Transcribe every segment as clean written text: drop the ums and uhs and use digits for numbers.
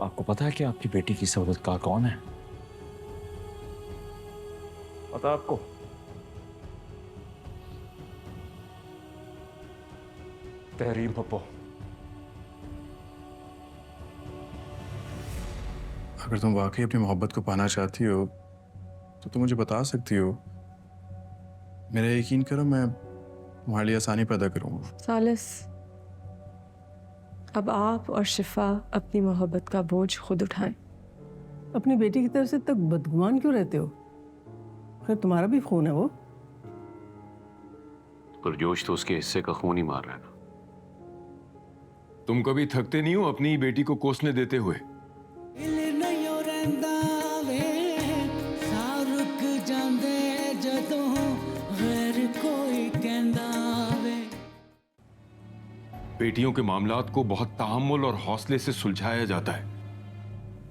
आपको पता है कि आपकी बेटी की सौदतकार कौन है? पता आपको? तहरीम पप्पो। अगर तुम वाकई अपनी मोहब्बत को पाना चाहती हो तो तुम मुझे बता सकती हो। मेरा यकीन करो, मैं तुम्हारे लिए आसानी पैदा करूंगा। सालिस, अब आप और शिफा अपनी मोहब्बत का बोझ खुद उठाएं। अपनी बेटी की तरफ से तक बदगुमान क्यों रहते हो? फिर तुम्हारा भी खून है वो। पुरजोश तो उसके हिस्से का खून ही मार रहा है ना। तुम कभी थकते नहीं हो अपनी बेटी को कोसने देते हुए? बेटियों के मामलात को बहुत तहम्मुल और हौसले से सुलझाया जाता है,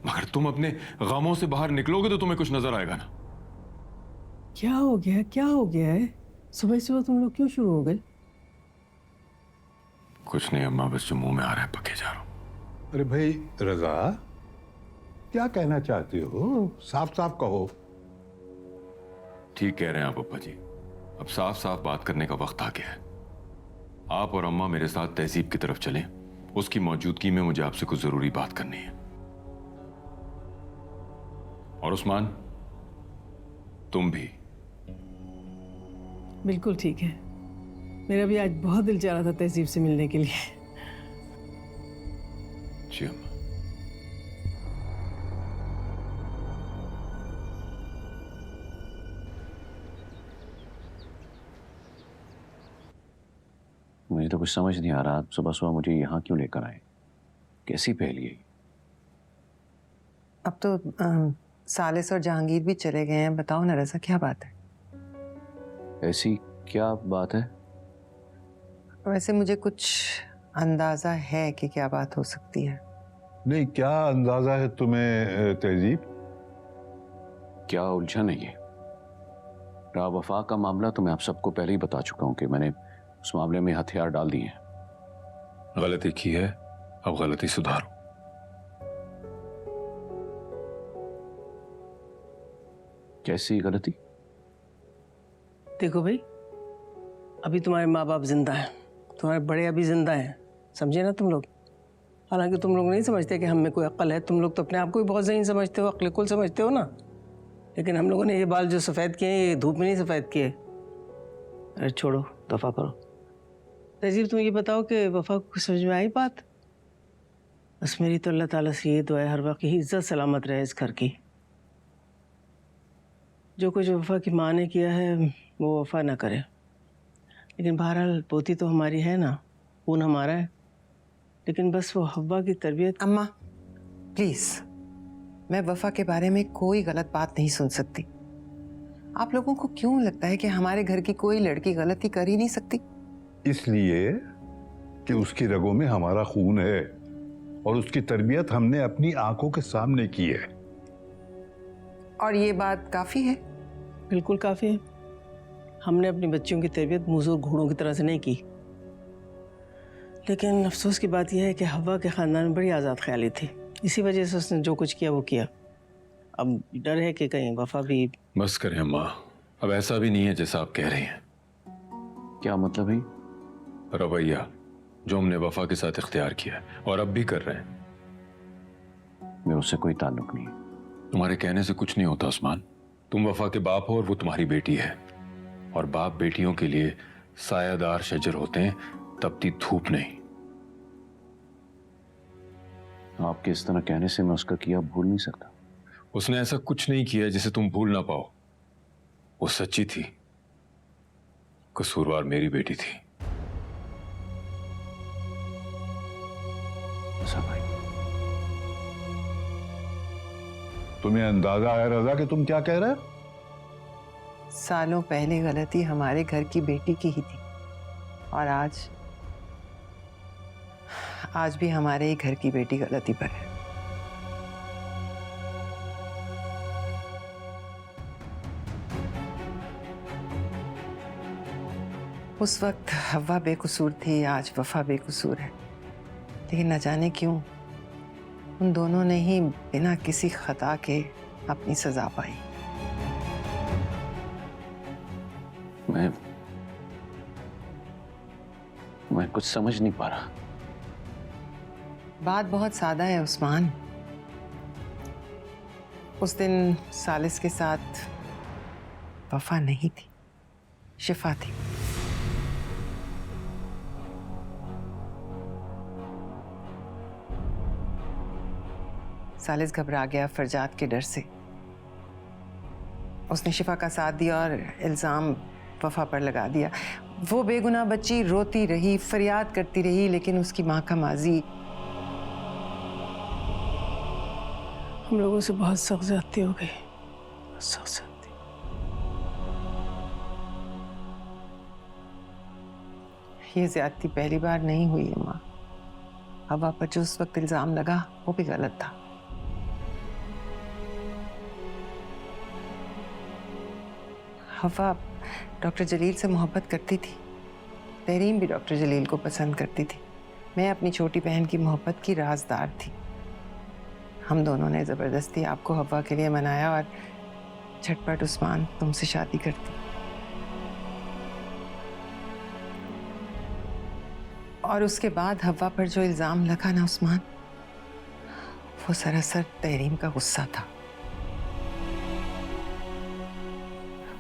मगर तुम अपने गमों से बाहर निकलोगे तो तुम्हें कुछ नजर आएगा ना। क्या हो गया, क्या हो गया है? सुबह सुबह तुम लोग क्यों शुरू हो गए? कुछ नहीं अम्मा, बस जो मुंह में आ रहा है पके जा रहा हूं। अरे भाई रजा, क्या कहना चाहते हो? साफ साफ कहो। ठीक कह रहे हैं आप पप्पा जी, अब साफ साफ बात करने का वक्त आ गया है। आप और अम्मा मेरे साथ तहजीब की तरफ चलें। उसकी मौजूदगी में मुझे आपसे कुछ जरूरी बात करनी है। और उस्मान, तुम भी। बिल्कुल ठीक है। मेरा भी आज बहुत दिल चाह रहा था तहजीब से मिलने के लिए। जी अम्मा। मुझे तो कुछ समझ नहीं आ रहा, सुबह सुबह मुझे यहाँ क्यों लेकर आए? कैसी पहेली है? अब तो सालिस और जहांगीर भी चले गए हैं। बताओ ना रज़ा, क्या बात है? ऐसी क्या बात है? वैसे मुझे कुछ अंदाजा है कि क्या बात हो सकती है। नहीं, क्या अंदाजा है तुम्हें तहजीब? क्या उलझन है ये? रहा वफा का मामला तो मैं आप सबको पहले ही बता चुका हूँ कि मैंने उस मामले में हथियार डाल दिए हैं। गलती की है, अब गलती सुधारो। कैसी गलती? देखो भाई, अभी तुम्हारे माँ बाप जिंदा हैं, तुम्हारे बड़े अभी जिंदा हैं, समझे ना तुम लोग? हालांकि तुम लोग नहीं समझते कि हम में कोई अक्ल है। तुम लोग तो अपने आप को भी बहुत ज़हीन समझते हो, अक्ल कुल समझते हो ना। लेकिन हम लोगों ने ये बाल जो सफ़ेद किए हैं, ये धूप में नहीं सफ़ेद किए। अरे छोड़ो, दफ़ा करो। तहजीब, तुम ये बताओ कि वफ़ा को कुछ समझ में आई बात? बस मेरी तो अल्लाह ताला से ये दुआ है हर वक्त की इज्जत सलामत रहे इस घर की। जो कुछ वफ़ा की माँ ने किया है वो वफ़ा ना करे। लेकिन बहरहाल पोती तो हमारी है ना, खून हमारा है। लेकिन बस वो हव्वा की तरबियत। अम्मा प्लीज़, मैं वफ़ा के बारे में कोई गलत बात नहीं सुन सकती। आप लोगों को क्यों लगता है कि हमारे घर की कोई लड़की गलती कर ही नहीं सकती? इसलिए कि उसकी रगों में हमारा खून है और उसकी तरबियत हमने अपनी आंखों के सामने की है। और ये बात काफ़ी है? बिल्कुल काफ़ी है। हमने अपनी बच्चियों की तरबियत मुज़ूर घोड़ों की तरह से नहीं की। लेकिन अफसोस की बात यह है कि हव्वा के ख़ानदान में बड़ी आज़ाद ख्याली थी। इसी वजह से उसने जो कुछ किया वो किया। अब डर है कि कहीं वफ़ा भी। बस करें अम्मा, अब ऐसा भी नहीं है जैसा आप कह रही हैं। क्या मतलब है? रवैया जो हमने वफा के साथ इख्तियार किया है और अब भी कर रहे हैं, मेरे उससे कोई ताल्लुक नहीं है। तुम्हारे कहने से कुछ नहीं होता उस्मान। तुम वफा के बाप हो और वो तुम्हारी बेटी है, और बाप बेटियों के लिए सायादार शजर होते हैं, तपती धूप नहीं। आपके इस तरह कहने से मैं उसका किया भूल नहीं सकता। उसने ऐसा कुछ नहीं किया जिसे तुम भूल ना पाओ। वो सच्ची थी, कसूरवार मेरी बेटी थी। ऐसा भाई, तुम्हें अंदाजा है रजा कि तुम क्या कह रहे हो? सालों पहले गलती हमारे घर की बेटी की ही थी, और आज भी हमारे ही घर की बेटी गलती पर है। उस वक्त हव्वा बेकसूर थी, आज वफा बेकसूर है। लेकिन न जाने क्यों उन दोनों ने ही बिना किसी खता के अपनी सजा पाई। मैं कुछ समझ नहीं पा रहा। बात बहुत सादा है उस्मान। उस दिन सालिस के साथ वफा नहीं थी, शिफा थी। सालिस घबरा गया फरजाद के डर से। उसने शिफा का साथ दिया और इल्जाम वफा पर लगा दिया। वो बेगुनाह बच्ची रोती रही, फरियाद करती रही, लेकिन उसकी माँ का माजी हम लोगों से बहुत सख्त ज्यादती हो गई, सख्त ज्यादती। ये ज्यादती पहली बार नहीं हुई है माँ। हवा पर जो उस वक्त इल्जाम लगा वो भी गलत था। हवा डॉक्टर जलील से मोहब्बत करती थी। तहरीम भी डॉक्टर जलील को पसंद करती थी। मैं अपनी छोटी बहन की मोहब्बत की राजदार थी। हम दोनों ने ज़बरदस्ती आपको हवा के लिए मनाया और झटपट उस्मान तुमसे शादी कर दी। और उसके बाद हवा पर जो इल्ज़ाम लगा ना उस्मान, वो सरासर तहरीम का गुस्सा था।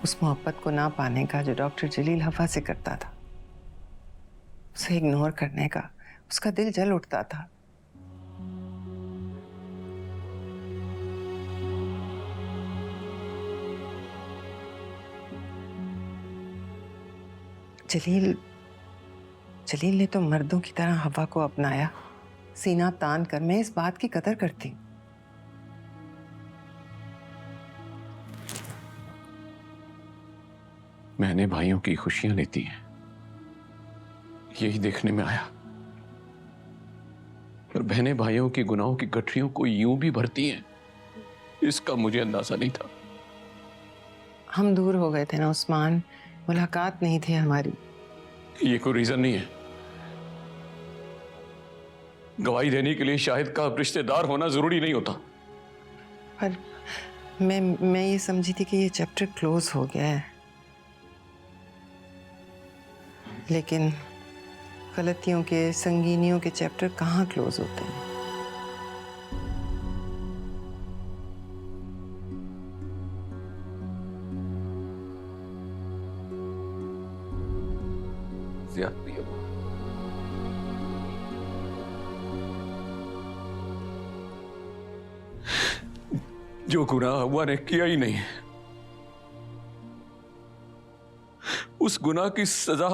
उस मोहब्बत को ना पाने का जो डॉक्टर जलील हवा से करता था, उसे इग्नोर करने का उसका दिल जल उठता था। जलील ने तो मर्दों की तरह हवा को अपनाया, सीना तान कर। मैं इस बात की कदर करती हूँ। मैंने भाइयों की खुशियां लेती हैं, यही देखने में आया। पर बहनें भाइयों की गुनाहों की गठरियों को यूं भी भरती हैं, इसका मुझे अंदाजा नहीं था। हम दूर हो गए थे ना उस्मान, मुलाकात नहीं थी हमारी। ये कोई रीजन नहीं है। गवाही देने के लिए शाहिद का रिश्तेदार होना जरूरी नहीं होता। पर मैं ये समझी थी कि ये चैप्टर क्लोज हो गया है, लेकिन गलतियों के, संगीनियों के चैप्टर कहाँ क्लोज होते हैं। ज्यादती है। जो गुनाह हवा ने किया ही नहीं, उस गुनाह की सजा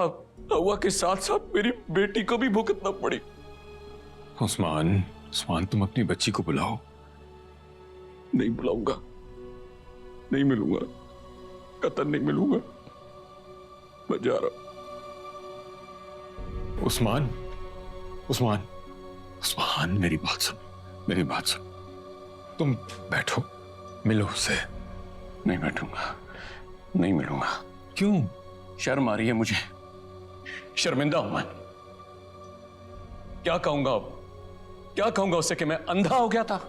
हवा के साथ साथ मेरी बेटी को भी भुगतना पड़ी। उस्मान, उस्मान, तुम अपनी बच्ची को बुलाओ। नहीं बुलाऊंगा, नहीं मिलूंगा, कतई नहीं मिलूंगा। मैं जा रहा हूं। उस्मान, उस्मान, उस्मान, मेरी बात सुन, मेरी बात सुन। तुम बैठो, मिलो उससे। नहीं बैठूंगा, नहीं मिलूंगा। क्यों? शर्म आ रही है मुझे, शर्मिंदा हूं मैं। क्या कहूंगा अब? क्या कहूंगा उससे कि मैं अंधा हो गया था?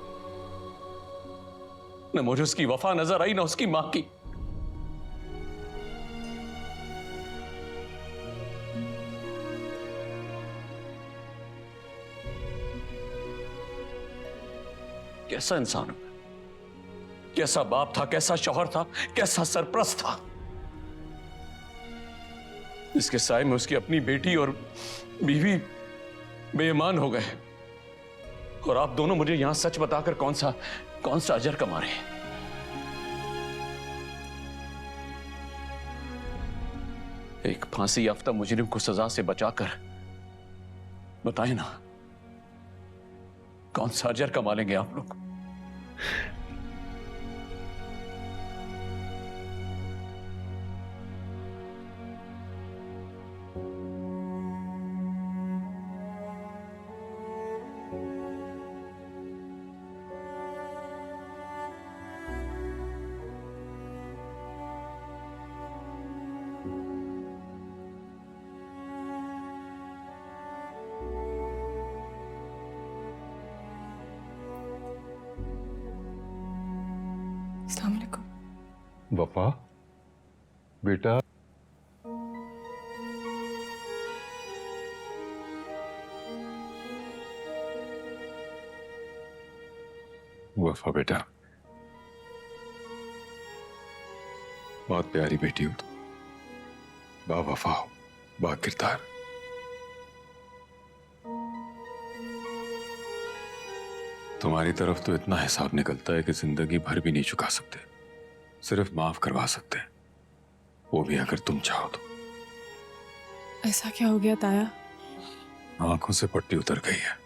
न मुझे उसकी वफा नजर आई, न उसकी मां की। कैसा इंसान हूं मैं? कैसा बाप था, कैसा शौहर था, कैसा सरप्रस्त था, इसके साए में उसकी अपनी बेटी और बीवी बेईमान हो गए। और आप दोनों मुझे यहां सच बताकर कौन सा अजर कमा रहे हैं? एक फांसी याफ्ता मुजरिम को सजा से बचाकर बताएं ना, कौन सा अजर कमा लेंगे आप लोग? वफा बेटा, वफा बेटा, बहुत प्यारी बेटी हो तुम, बा वफा हो, बा किरदार। तुम्हारी तरफ तो इतना हिसाब निकलता है कि जिंदगी भर भी नहीं चुका सकते, सिर्फ माफ करवा सकते हैं, वो भी अगर तुम चाहो तो। ऐसा क्या हो गया ताया? आंखों से पट्टी उतर गई है,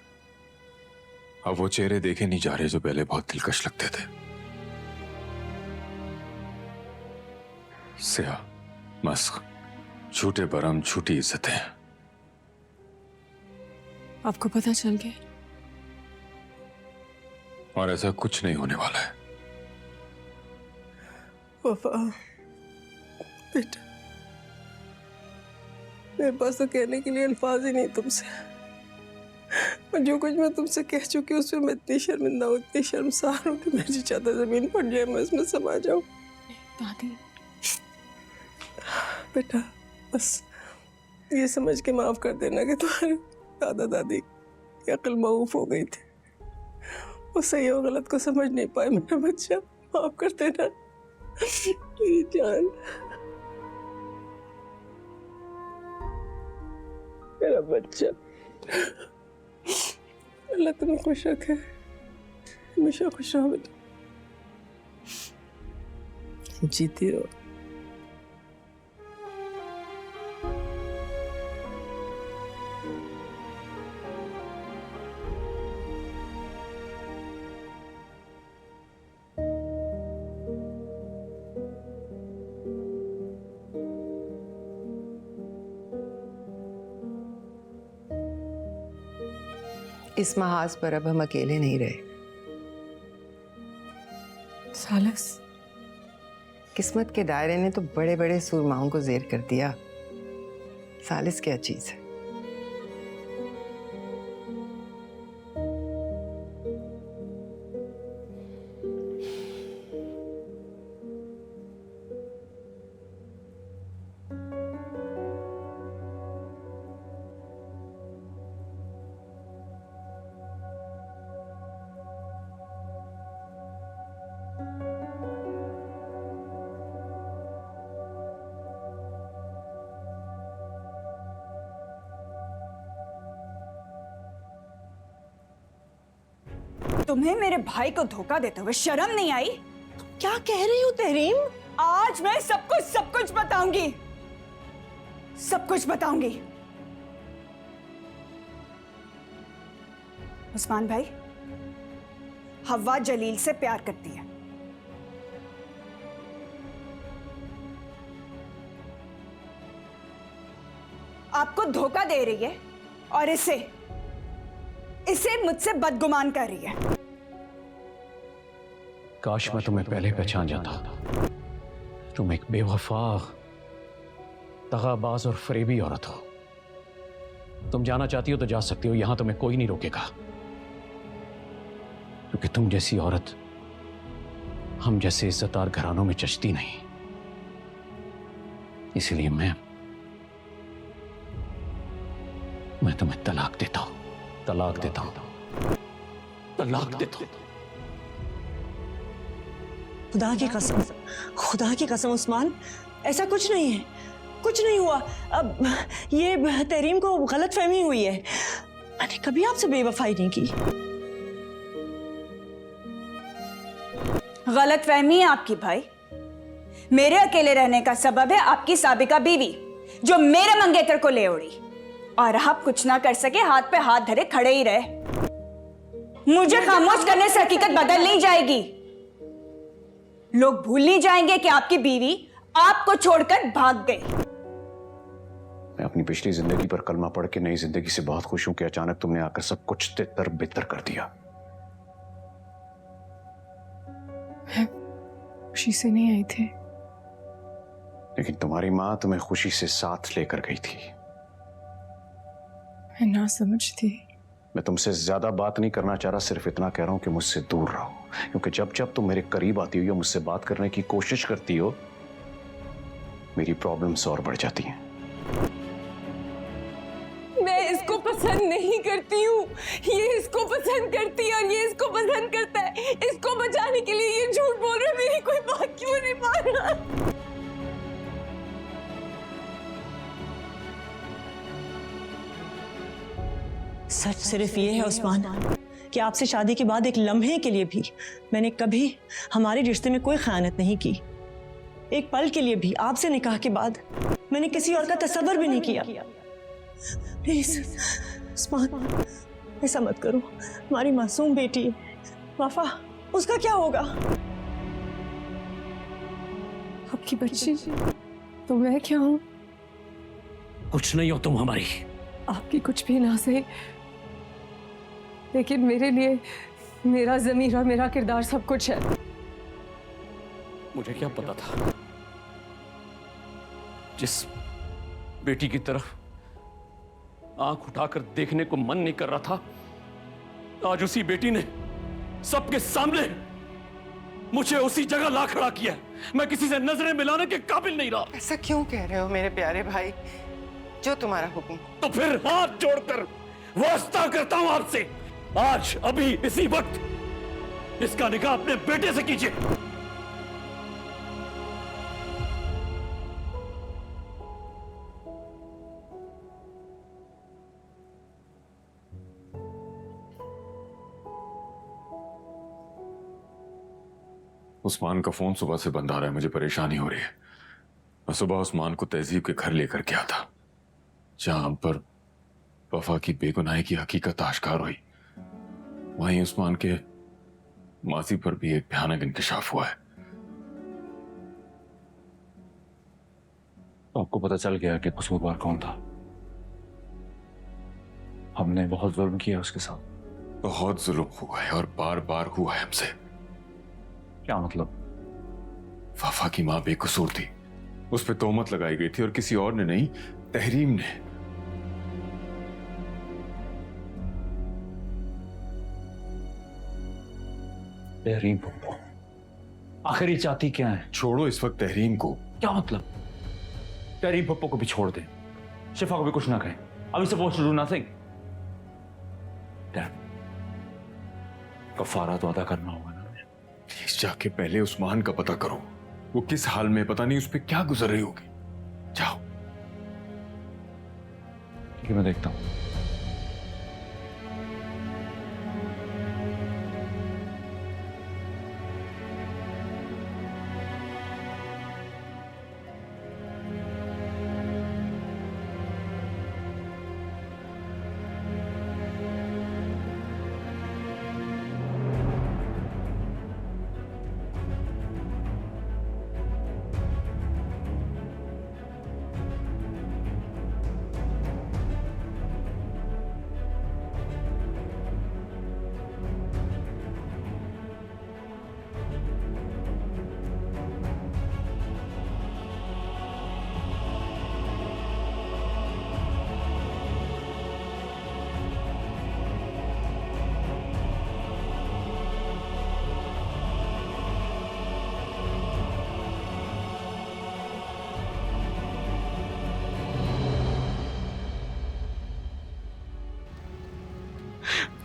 अब वो चेहरे देखे नहीं जा रहे जो पहले बहुत दिलकश लगते थे। स्याह, मस्क, झूठे बरम, झूठी इज्जतें। आपको पता चल गया? और ऐसा कुछ नहीं होने वाला है। वफा बेटा, मेरे पास तो कहने के लिए अल्फाज ही नहीं तुमसे। और जो कुछ मैं तुमसे कह चुकी हूँ उसमें मैं इतनी शर्मिंदा हूँ, इतनी शर्मसार हूँ कि मेरी चाहता जमीन फट जाए, मैं उसमें समा जाऊँ। दादी, बेटा बस ये समझ के माफ कर देना कि तुम्हारे दादा दादी की अक्ल मऊफ हो गई थी, वो सही और गलत को समझ नहीं पाए। मेरा बच्चा माफ कर देना मेरी जान, मेरा बच्चा। अल्लाह तुम्हें खुश रखे, हमेशा खुश रहो बेटा, जीती रहो। इस महाज पर अब हम अकेले नहीं रहे। सालस, किस्मत के दायरे ने तो बड़े बड़े सुरमाओं को जेर कर दिया। सालिस क्या चीज है? तुम्हें मेरे भाई को धोखा देते हुए शर्म नहीं आई? क्या कह रही हो तहरीम? आज मैं सब कुछ बताऊंगी, सब कुछ बताऊंगी। उस्मान भाई, हवा जलील से प्यार करती है। आपको धोखा दे रही है और इसे मुझसे बदगुमान कर रही है। काश मैं तुम्हें पहले पहचान जाता। तुम एक बेवफा, दगाबाज और फरेबी औरत हो। तुम जाना चाहती हो तो जा सकती हो, यहां तुम्हें कोई नहीं रोकेगा, क्योंकि तुम जैसी औरत हम जैसे इज्जतदार घरानों में जचती नहीं। इसलिए मैं तुम्हें तलाक देता हूं, तलाक देता हूं, तलाक देता हूं। खुदा की कसम, खुदा की कसम उस्मान, ऐसा कुछ नहीं है, कुछ नहीं हुआ। अब ये तहरीम को गलतफहमी हुई है, मैंने कभी आपसे बेवफाई नहीं की। गलतफहमी है आपकी भाई। मेरे अकेले रहने का सबब है आपकी साबिका बीवी, जो मेरे मंगेतर को ले उड़ी और आप कुछ ना कर सके, हाथ पे हाथ धरे खड़े ही रहे। मुझे खामोश करने से हकीकत बदल नहीं जाएगी। लोग भूल नहीं जाएंगे कि आपकी बीवी आपको छोड़कर भाग गई। मैं अपनी पिछली जिंदगी पर कलमा पढ़ के नई जिंदगी से बहुत खुश हूं कि अचानक तुमने आकर सब कुछ तितर बितर कर दिया। खुशी से नहीं आई थी, लेकिन तुम्हारी मां तुम्हें खुशी से साथ लेकर गई थी। मैं ना समझ थी। मैं तुमसे ज्यादा बात नहीं करना चाह रहा, सिर्फ इतना कह रहा हूं कि मुझसे दूर रहो, क्योंकि जब जब तुम मेरे करीब आती हो या मुझसे बात करने की कोशिश करती हो, मेरी प्रॉब्लम्स और बढ़ जाती हैं। मैं इसको पसंद नहीं करती हूँ, ये इसको पसंद करती है और ये इसको पसंद करता है। इसको बचाने के लिए ये झूठ बोल रहा है, मेरी कोई बात क्यों नहीं मान रहा? सच सिर्फ ये है उस्मान कि आपसे शादी के बाद एक लम्हे के लिए भी मैंने कभी हमारे रिश्ते में कोई खयानत नहीं की। एक पल के लिए भी आपसे निकाह के बाद मैंने किसी और का तसव्वुर भी नहीं किया। प्लीज उस्मान, ऐसा मत करो। हमारी मासूम बेटी है वफा, उसका क्या होगा? आपकी बच्ची तो मैं क्या हूँ? कुछ नहीं हो तुम हमारी। आपकी कुछ भी ना सही, लेकिन मेरे लिए मेरा ज़मीर और मेरा किरदार सब कुछ है। मुझे क्या पता था, जिस बेटी की तरफ आंख उठाकर देखने को मन नहीं कर रहा था, आज उसी बेटी ने सबके सामने मुझे उसी जगह ला खड़ा किया। मैं किसी से नजरें मिलाने के काबिल नहीं रहा। ऐसा क्यों कह रहे हो मेरे प्यारे भाई? जो तुम्हारा हुक्म। तो फिर हाथ जोड़कर वास्ता करता हूं आपसे, आज अभी इसी वक्त इसका निकाह अपने बेटे से कीजिए। उस्मान का फोन सुबह से बंद आ रहा है, मुझे परेशानी हो रही है। मैं सुबह उस्मान को तहजीब के घर लेकर गया था, जहां पर वफा की बेगुनाही की हकीकत आश्कार हुई। वहीं उस्मान के मासी पर भी एक भयानक इंकशाफ हुआ है। तो आपको पता चल गया कि कसूरवार कौन था? हमने बहुत जुल्म किया उसके साथ। बहुत जुल्म हुआ है और बार बार हुआ है हमसे। क्या मतलब? वफा की मां बेकसूर थी, उस पर तोहमत लगाई गई थी और किसी और ने नहीं, तहरीम ने। तहरीम पप्पू आखिर ये चाहती क्या है? छोड़ो इस वक्त तहरीम को। क्या मतलब? तहरीम पप्पू को भी छोड़ दे, शिफा को भी कुछ ना कहे। अभी सपोज टू डू नथिंग। कफारा तो अदा करना होगा ना। प्लीज जाके पहले उस्मान का पता करो, वो किस हाल में, पता नहीं उस पर क्या गुजर रही होगी। जाओ। ठीक है, मैं देखता हूं।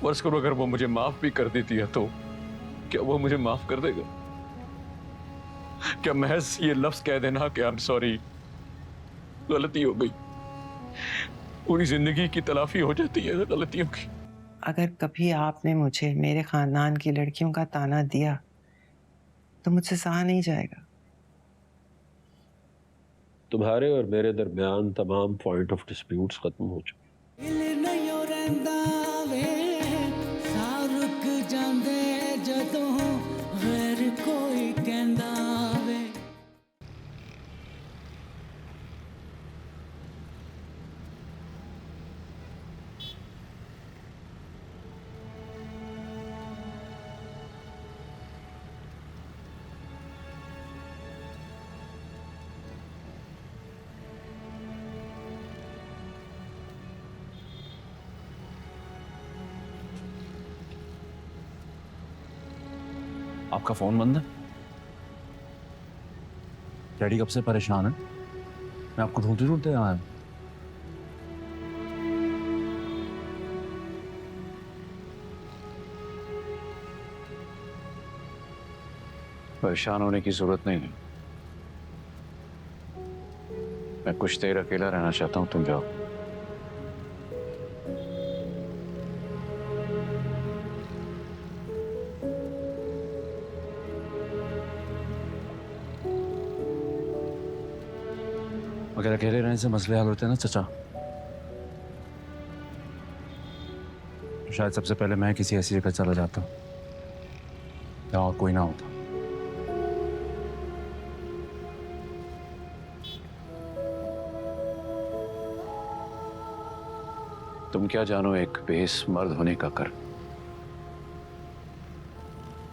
फर्ज करो अगर वो मुझे माफ भी कर देती है तो क्या वो मुझे माफ कर देगा? क्या महज ये लफ्ज कह देना कि आई एम सॉरी, गलती हो गई, पूरी जिंदगी की तलाफी हो जाती है गलतियों की? अगर कभी आपने मुझे मेरे खानदान की लड़कियों का ताना दिया तो मुझसे सहा नहीं जाएगा। तुम्हारे और मेरे दरमियान तमाम पॉइंट ऑफ डिस्प्यूट्स खत्म हो चुके। आपका फोन बंद है? डैडी कब से परेशान है? मैं आपको ढूंढते ढूंढते आया हूं। परेशान होने की जरूरत नहीं है। मैं कुछ देर अकेला रहना चाहता हूं, तुम जाओ। अगर अकेले रहने से मसले हल होते हैं ना चचा, तो शायद सबसे पहले मैं किसी ऐसी जगह चला जाता जहाँ और कोई ना होता। तुम क्या जानो एक बेहिस मर्द होने का कर,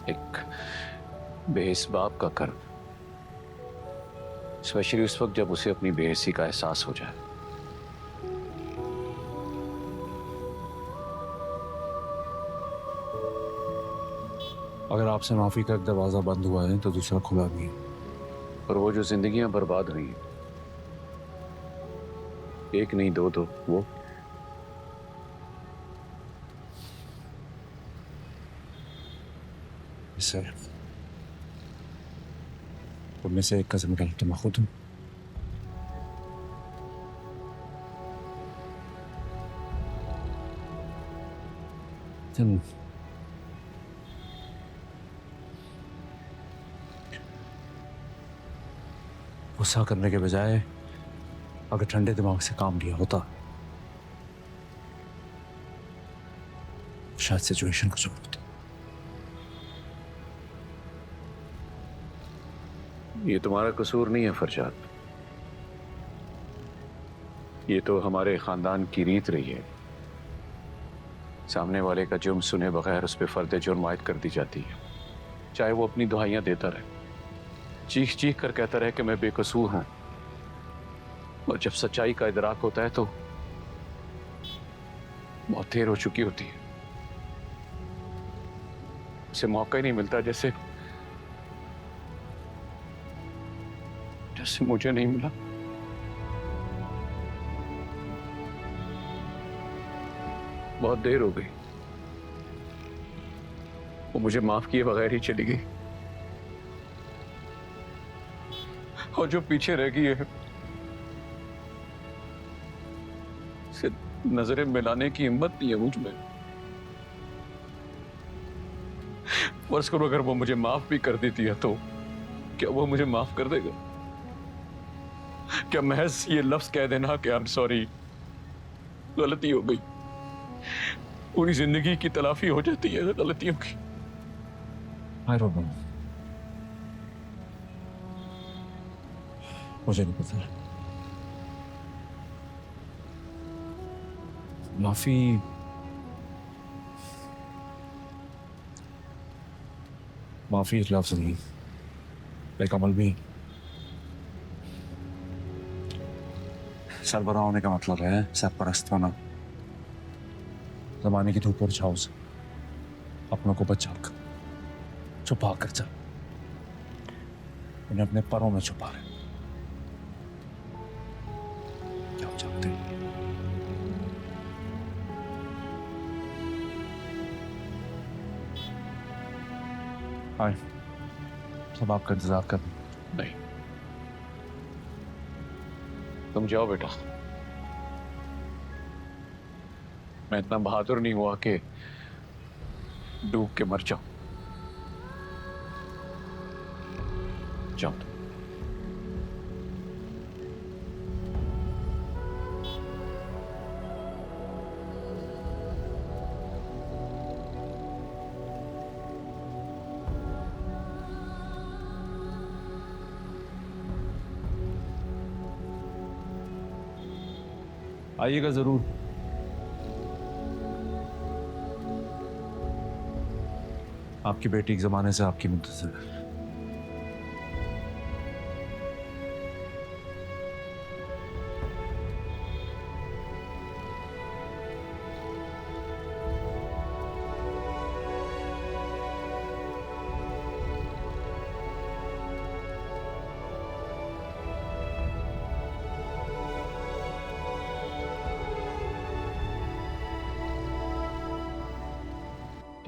एक बेहिस बाप का कर, स्पेशली उस वक्त जब उसे अपनी बेहिसी का एहसास हो जाए। अगर आपसे माफी का एक दरवाजा बंद हुआ है तो दूसरा खुला भी है। और वो जो जिंदगियां बर्बाद हुई हैं, एक नहीं दो दो, वो सर उनमें से एक का जिम्मेदार तो मैं खुद हूं। गुस्सा करने के बजाय अगर ठंडे दिमाग से काम लिया होता शायद सिचुएशन कुछ और होती। ये तुम्हारा कसूर नहीं है फरजाद, ये तो हमारे खानदान की रीत रही है। सामने वाले का जुर्म सुने बगैर उस पर फर्द जुर्म आयद कर दी जाती है, चाहे वो अपनी दुहाइयां देता रहे, चीख चीख कर कहता रहे कि मैं बेकसूर हूं। और जब सच्चाई का इदराक होता है तो बहुत देर हो चुकी होती है, उसे मौका ही नहीं मिलता, जैसे मुझे नहीं मिला। बहुत देर हो गई, वो मुझे माफ किए बगैर ही चली गई, और जो पीछे रह गई है उसे नजरें मिलाने की हिम्मत नहीं है मुझ में। फर्ज करो अगर वो मुझे माफ भी कर देती है तो क्या वो मुझे माफ कर देगा? क्या महज ये लफ्ज कह देना कि आई एम सॉरी, गलती हो गई, पूरी जिंदगी की तलाफी हो जाती है गलतियों की? आई डोंट नो, मुझे नहीं पता। माफी माफी एक लफ्ज नहीं, एक अमल भी। सरबराह होने का मतलब है सरपरस्त होना, जमाने की धूप और छाव से अपनों को बचा कर, छुपा कर चल, उन्हें अपने परों में छुपा रहे। क्या आप जानते हैं? हाय, सब आपका इंतजार कर। नहीं, तुम जाओ बेटा, मैं इतना बहादुर नहीं हुआ कि डूब के मर जाऊं। जाओ तुम। आइएगा जरूर। आपकी बेटी एक जमाने से आपकी मुंतज़िर है।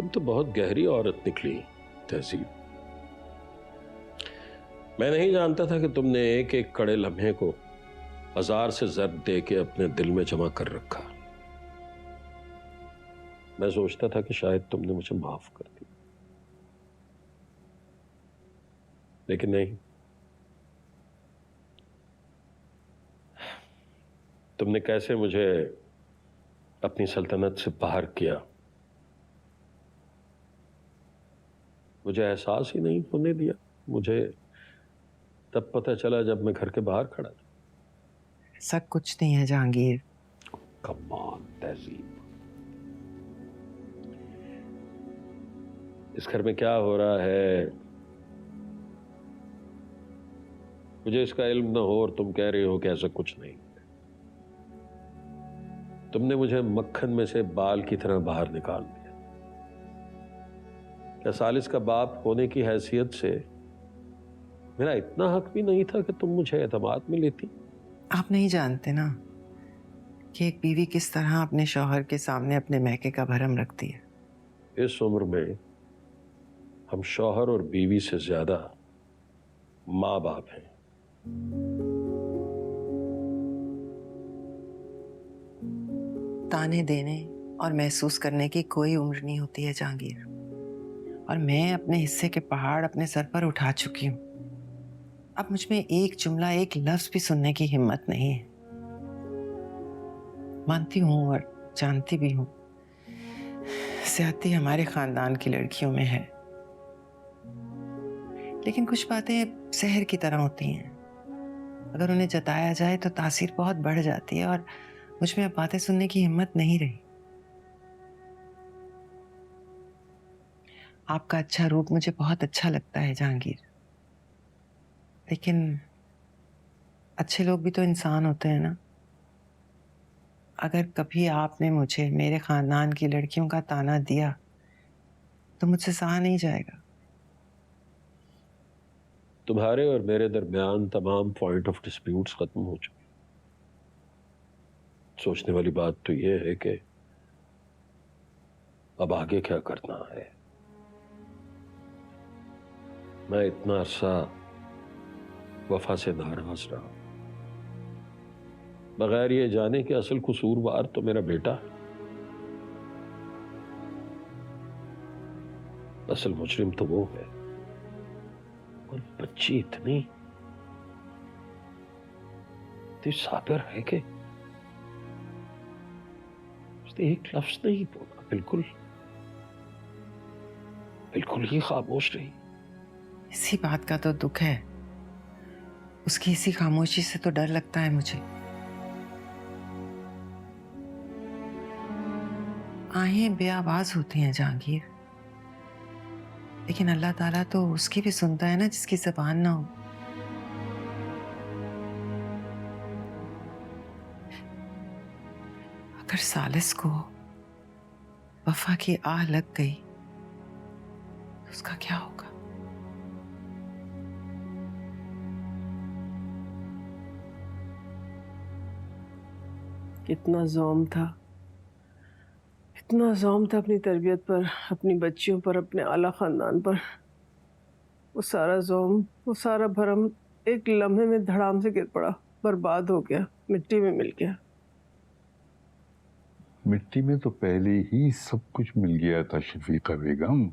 तुम तो बहुत गहरी औरत निकली तहसीब। मैं नहीं जानता था कि तुमने एक एक कड़े लम्हे को हजार से ज़र्ब दे के अपने दिल में जमा कर रखा। मैं सोचता था कि शायद तुमने मुझे माफ कर दिया, लेकिन नहीं। तुमने कैसे मुझे अपनी सल्तनत से बाहर किया, मुझे एहसास ही नहीं होने दिया। मुझे तब पता चला जब मैं घर के बाहर खड़ा था। ऐसा कुछ नहीं है जहांगीर। कमाल तहजीब। इस घर में क्या हो रहा है मुझे इसका इल्म न हो, और तुम कह रहे हो कि ऐसा कुछ नहीं। तुमने मुझे मक्खन में से बाल की तरह बाहर निकाल दिया। क्या सालिस का बाप होने की हैसियत से मेरा इतना हक भी नहीं था कि तुम मुझे एतमाद में लेती? आप नहीं जानते ना कि एक बीवी किस तरह अपने शौहर के सामने अपने मैके का भरम रखती है। इस उम्र में हम शौहर और बीवी से ज्यादा माँ बाप हैं। ताने देने और महसूस करने की कोई उम्र नहीं होती है जहांगीर, और मैं अपने हिस्से के पहाड़ अपने सर पर उठा चुकी हूँ। अब मुझ में एक जुमला, एक लफ्ज भी सुनने की हिम्मत नहीं है। मानती हूँ और जानती भी हूँ ज्यादती हमारे खानदान की लड़कियों में है, लेकिन कुछ बातें जहर की तरह होती हैं। अगर उन्हें जताया जाए तो तासीर बहुत बढ़ जाती है, और मुझ में अब बातें सुनने की हिम्मत नहीं रही। आपका अच्छा रूप मुझे बहुत अच्छा लगता है जहांगीर, लेकिन अच्छे लोग भी तो इंसान होते हैं ना। अगर कभी आपने मुझे मेरे खानदान की लड़कियों का ताना दिया तो मुझसे सहा नहीं जाएगा। तुम्हारे और मेरे दरमियान तमाम पॉइंट ऑफ डिस्प्यूट्स खत्म हो चुके। सोचने वाली बात तो यह है कि अब आगे क्या करना है। मैं इतना अरसा वफा से नाराज रहा, बगैर ये जाने कि असल कसूरवार तो मेरा बेटा है। असल मुजरिम तो वो है, और बच्ची इतनी साबिर है कि उसने एक लफ्ज नहीं बोला, बिल्कुल ही खामोश रही। इसी बात का तो दुख है, उसकी इसी खामोशी से तो डर लगता है मुझे। आहें बेआवाज होती हैं जहांगीर, लेकिन अल्लाह ताला तो उसकी भी सुनता है ना जिसकी ज़बान ना हो। अगर सालिस को वफा की आह लग गई तो उसका क्या होगा? कितना ज़ौम था, इतना ज़ौम था अपनी तरबियत पर, अपनी बच्चियों पर, अपने आला ख़ानदान पर। वो सारा ज़ौम, वो सारा भरम एक लम्हे में धड़ाम से गिर पड़ा, बर्बाद हो गया, मिट्टी में मिल गया। मिट्टी में तो पहले ही सब कुछ मिल गया था शफीका बेगम।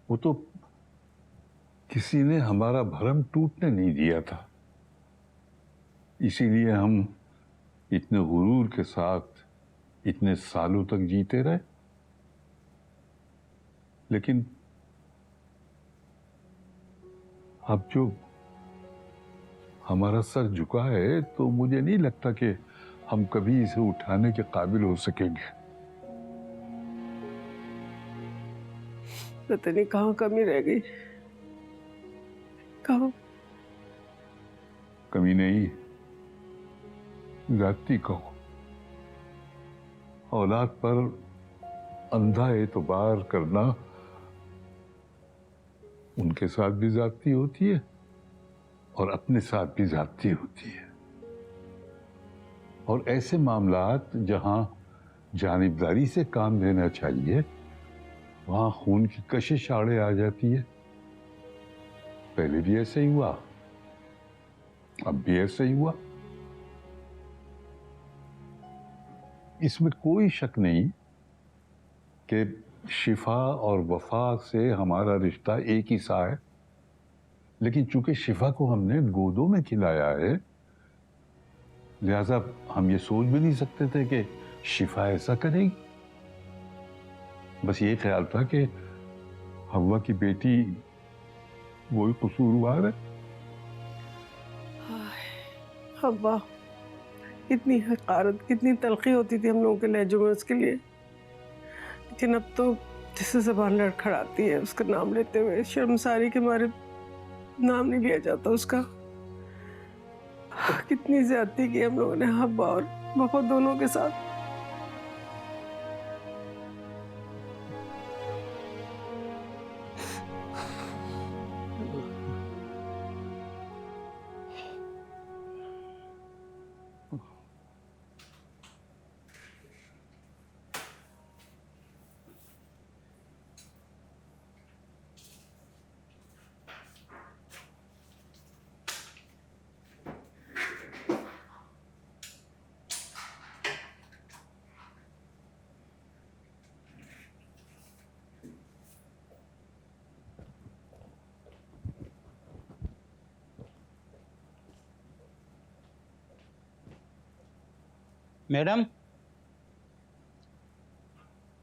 वो तो किसी ने हमारा भरम टूटने नहीं दिया था, इसीलिए हम इतने गुरूर के साथ इतने सालों तक जीते रहे। लेकिन अब जो हमारा सर झुका है तो मुझे नहीं लगता कि हम कभी इसे उठाने के काबिल हो सकेंगे। पता नहीं कहाँ कमी रह गई, कहाँ। कमी नहीं, जाती कहो। औलाद पर अंधा एतबार करना उनके साथ भी जाती होती है और अपने साथ भी जाती होती है। और ऐसे मामलात जहां जानिबदारी से काम लेना चाहिए वहां खून की कशिश आड़े आ जाती है। पहले भी ऐसा ही हुआ, अब भी ऐसा ही हुआ। इसमें कोई शक नहीं कि शिफा और वफा से हमारा रिश्ता एक ही सा है, लेकिन चूंकि शिफा को हमने गोदों में खिलाया है, लिहाजा हम ये सोच भी नहीं सकते थे कि शिफा ऐसा करेगी। बस ये ख्याल था कि हव्वा की बेटी वही कसूरवार है। हव्वा, कितनी हकारत, कितनी तलखी होती थी हम लोगों के लहजों में उसके लिए, लेकिन अब तो जिससे ज़बान लड़खड़ाती है उसका नाम लेते हुए शर्मसारी के मारे नाम नहीं लिया जाता उसका। कितनी ज्यादती की हम लोगों ने हव्वा और वफा दोनों के साथ। मैडम,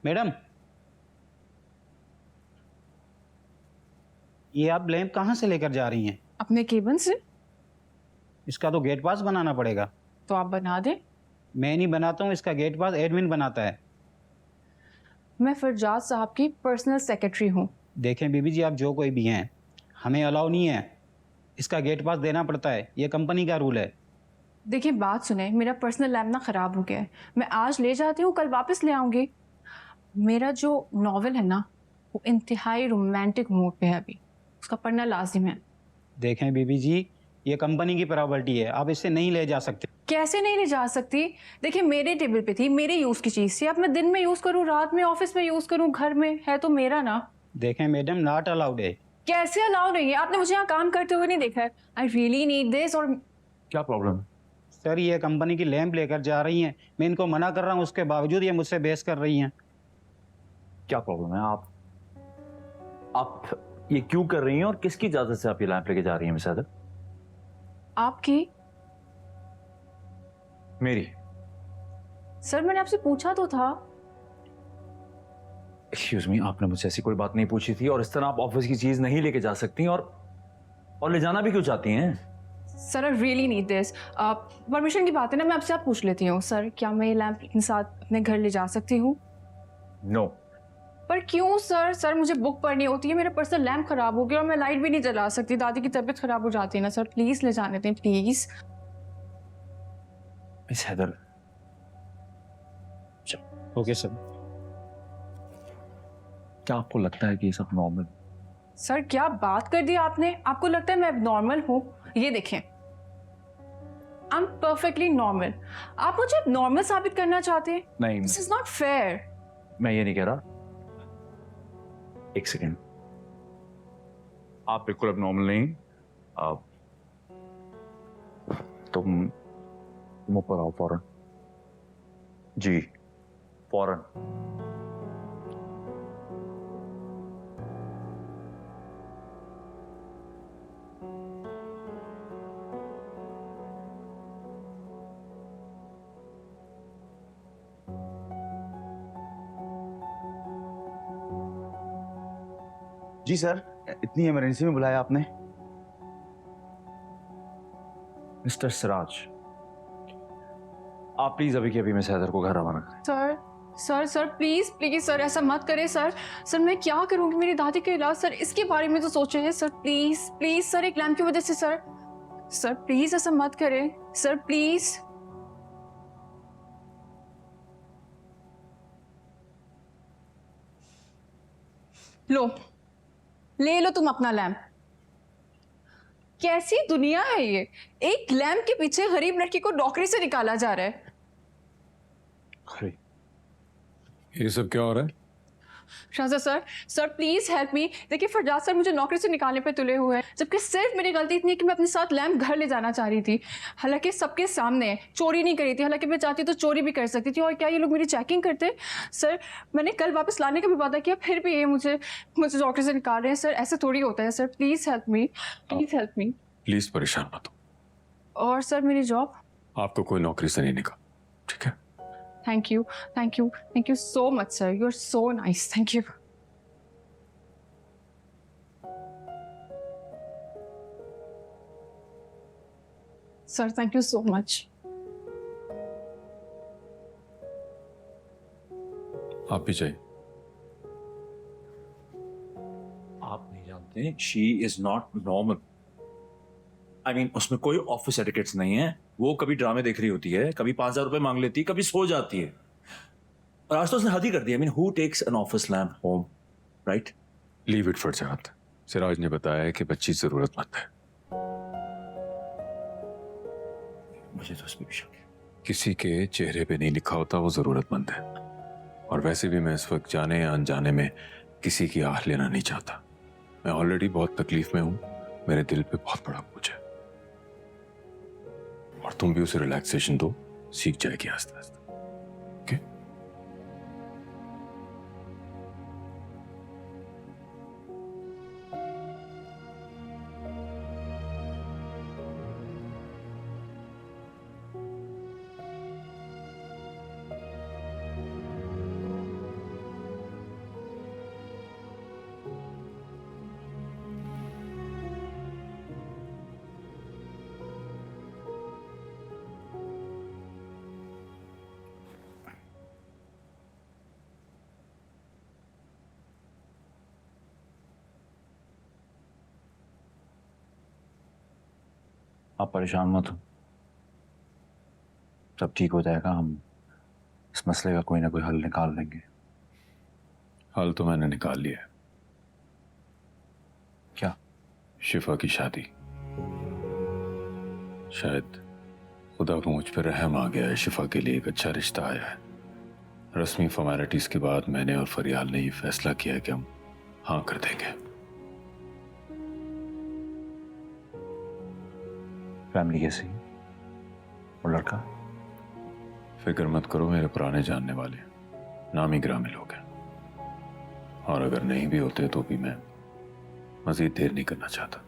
मैडम, ये आप लैंप कहाँ से लेकर जा रही हैं? अपने केबिन से। इसका तो गेट पास बनाना पड़ेगा। तो आप बना दें। मैं नहीं बनाता हूँ, इसका गेट पास एडमिन बनाता है। मैं फरजाद साहब की पर्सनल सेक्रेटरी हूँ। देखें बीबी जी, आप जो कोई भी हैं, हमें अलाउ नहीं है, इसका गेट पास देना पड़ता है, ये कंपनी का रूल है। देखिए बात सुने, मेरा पर्सनल लैब ना ख़राब हो गया है, मैं आज ले जाती हूँ, कल वापस ले आऊँगी। मेरा जो नॉवेल है ना वो इंतहाई रोमांटिक मूड पे है अभी, उसका पढ़ना लाजिम है। देखें बीबी जी, ये कंपनी की प्रॉपर्टी है, आप इसे नहीं ले जा सकते। कैसे नहीं ले जा सकती? देखिए मेरे टेबल पे थी, मेरे यूज़ की चीज़ थी। अब मैं दिन में यूज़ करूँ, रात में ऑफिस में यूज़ करूँ, घर में है तो मेरा ना। देखें मैडम, नॉट अलाउड है। कैसे अलाउ नहीं है? आपने मुझे यहाँ काम करते हुए नहीं देखा है। I really need this. और क्या प्रॉब्लम है? सर ये कंपनी की लैंप लेकर जा रही हैं, मैं इनको मना कर रहा हूँ, उसके बावजूद ये मुझसे बहस कर रही हैं। क्या प्रॉब्लम है? आप ये क्यों कर रही हैं और किसकी इजाजत से आप ये लैंप लेके जा रही हैं मिस हैदर? आपकी? मेरी? सर मैंने आपसे पूछा तो था। एक्सक्यूज मी, आपने मुझसे ऐसी कोई बात नहीं पूछी थी, और इस तरह आप ऑफिस की चीज नहीं लेके जा सकती और ले जाना भी क्यों चाहती हैं? Sir I really need this. Permission की बात है ना, मैं आपसे आप पूछ लेती हूँ। सर क्या मैं ये लैंप अपने साथ अपने घर ले जा सकती हूँ? नो। पर क्यों सर? सर मुझे बुक पढ़नी होती है, मेरा पर्सनल लैंप खराब हो गया और मैं लाइट भी नहीं जला सकती, दादी की तबीयत खराब हो जाती है ना। सर प्लीज ले जाने दें please. Miss Haider. Okay sir. क्या आपको लगता है कि ये सब नॉर्मल? सर क्या बात कर दी आपने? आपको लगता है मैं नॉर्मल हूँ? ये देखें, आई एम परफेक्टली नॉर्मल। आप मुझे नॉर्मल साबित करना चाहते हैं? नहीं, दिस इज नॉट फेयर। मैं ये नहीं कह रहा। एक सेकेंड, आप बिल्कुल अब नॉर्मल नहीं। तुम ऊपर आओ फौरन। जी फौरन। जी सर, इतनी इमरजेंसी में बुलाया आपने? मिस्टर सिराज, आप प्लीज अभी के अभी मिस हैदर को घर रवाना करें। Sir sir sir please please sir ऐसा मत करें सर। सर मैं क्या करूंगी मेरी दादी का इलाज? सर इसके बारे में तो सोचें सर, प्लीज प्लीज सर, एक लैंप की वजह से सर। सर प्लीज ऐसा मत करें सर, प्लीज। लो ले लो तुम अपना लैंप। कैसी दुनिया है ये? एक लैंप के पीछे गरीब लड़की को नौकरी से निकाला जा रहा है। ये सब क्या हो रहा है? Shahja sir, sir please help me. देखिए फरजाद सर मुझे नौकरी से निकालने पे तुले हुए हैं, जबकि सिर्फ मेरी गलती इतनी है कि मैं अपने साथ लैम्प घर ले जाना चाह रही थी, हालांकि सबके सामने चोरी नहीं करी थी। हालांकि मैं चाहती तो चोरी भी कर सकती थी, और क्या ये लोग मेरी चेकिंग करते? सर मैंने कल वापस लाने का भी वादा किया, फिर भी ये मुझे नौकरी से निकाल रहे हैं। सर ऐसे थोड़ी होता है sir, please help me, please help me. Please परेशान मत हो। और सर मेरी जॉब? आपको कोई नौकरी से नहीं निकाल, ठीक है? Thank you, thank you, thank you so much sir, you are so nice, thank you. Sir thank you so much. आप भी चाहिए। आप नहीं जानते, she is not normal. I mean उसमें कोई ऑफिस एटिकेट्स नहीं है। वो कभी ड्रामे देख रही होती है, कभी 5,000 रुपए मांग लेती है, कभी सो जाती है, और आज तो उसने हद ही कर दी। I mean who takes an office lamp home, right? Leave it Farzad. Siraj ने बताया कि बच्ची जरूरतमंद है। मुझे तो उसमें भी शक है। किसी के चेहरे पे नहीं लिखा होता वो जरूरतमंद है। और वैसे भी मैं इस वक्त जाने या अनजाने में किसी की आह लेना नहीं चाहता। मैं ऑलरेडी बहुत तकलीफ में हूं, मेरे दिल पे बहुत बड़ा बोझ है। और तुम भी उसे रिलैक्सेशन दो, सीख जाएगी आस्ते आस्ते। ओके? आप परेशान मत हो, सब ठीक हो जाएगा। हम इस मसले का कोई ना कोई हल निकाल लेंगे। हल तो मैंने निकाल लिया है। क्या? शिफा की शादी। शायद खुदा को मुझ पर रहम आ गया है, शिफा के लिए एक अच्छा रिश्ता आया है। रस्मी फॉर्मेलिटीज के बाद मैंने और फरियाल ने ये फैसला किया है कि हम हाँ कर देंगे। फैमिली कैसी? और लड़का? फिक्र मत करो, मेरे पुराने जानने वाले नामी गिरामी लोग हैं। और अगर नहीं भी होते तो भी मैं मजीद देर नहीं करना चाहता।